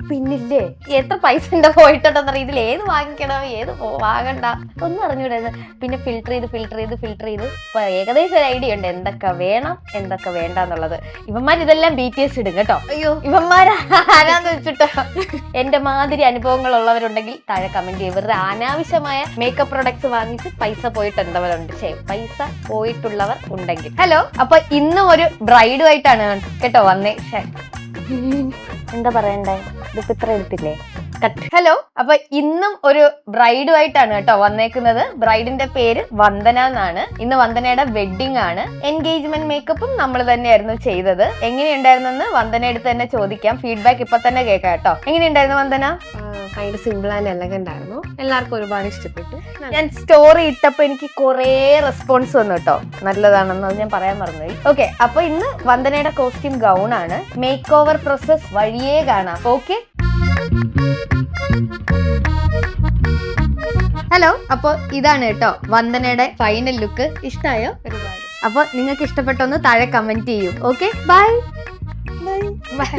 പിന്നില്ലേ എത്ര പൈസ ഉണ്ട് പോയിട്ടുണ്ടെന്നറിയ, ഇതിൽ ഏത് വാങ്ങിക്കണം ഏത് വാങ്ങണ്ട ഒന്നും അറിഞ്ഞൂടായിരുന്നു. പിന്നെ ഫിൽട്ടർ ചെയ്ത് ഇപ്പൊ ഏകദേശം ഒരു ഐഡിയ ഉണ്ട് എന്തൊക്കെ വേണം എന്തൊക്കെ വേണ്ട എന്നുള്ളത്. ഇവന്മാർ ഇതെല്ലാം BTS ഇടും കേട്ടോ. അയ്യോ ഇവന്മാരാരാന്ന് വെച്ചിട്ടോ. എന്റെ മാതിരി അനുഭവങ്ങൾ ഉള്ളവരുണ്ടെങ്കിൽ താഴെ കമന്റ് ചെയ്യും. വെറുതെ അനാവശ്യമായ മേക്കപ്പ് പ്രൊഡക്ട്സ് വാങ്ങിച്ച് പൈസ പോയിട്ടുള്ളവരുണ്ട്, പൈസ പോയിട്ടുള്ളവർ ഉണ്ടെങ്കിൽ. ഹലോ, അപ്പൊ ഇന്നും ഒരു ബ്രൈഡുമായിട്ടാണ് കേട്ടോ വന്നേ. എന്താ പറയണ്ടേ, ഇതിപ്പോ ഇത്ര എടുത്തില്ലേ കട്ട്. ഹലോ, അപ്പൊ ഇന്നും ഒരു ബ്രൈഡുമായിട്ടാണ് കേട്ടോ വന്നേക്കുന്നത്. ബ്രൈഡിന്റെ പേര് വന്ദന എന്നാണ്. ഇന്ന് വന്ദനയുടെ വെഡിങ് ആണ്. എൻഗേജ്മെന്റ് മേക്കപ്പും നമ്മൾ തന്നെയായിരുന്നു ചെയ്തത്. എങ്ങനെയുണ്ടായിരുന്നെന്ന് വന്ദനയുടെ തന്നെ ചോദിക്കാം. ഫീഡ്ബാക്ക് ഇപ്പൊ തന്നെ കേൾക്കാം കേട്ടോ. എങ്ങനെയുണ്ടായിരുന്നു വന്ദന? ഭയങ്കര സിമ്പിൾ ആൻഡ് എലഗന്റ് ആയിരുന്നു. എല്ലാവർക്കും ഒരുപാട് ഇഷ്ടപ്പെട്ടു. ഞാൻ സ്റ്റോറി ഇട്ടപ്പോ എനിക്ക് കുറേ റെസ്പോൺസ് വന്നു കേട്ടോ, നല്ലതാണെന്ന്. ഞാൻ പറയാൻ മറന്നുപോയി. ഓക്കെ, അപ്പൊ ഇന്ന് വന്ദനയുടെ കോസ്റ്റ്യൂം ഗൗൺ ആണ്. മേക്ക് ഓവർ പ്രോസസ് വഴിയേ കാണാം. ഓക്കെ, ഹലോ, അപ്പൊ ഇതാണ് കേട്ടോ വന്ദനയുടെ ഫൈനൽ ലുക്ക്. ഇഷ്ടായോ? ഒരുപാട്. അപ്പൊ നിങ്ങൾക്ക് ഇഷ്ടപ്പെട്ടൊന്ന് താഴെ കമന്റ് ചെയ്യൂ. Okay, bye bye.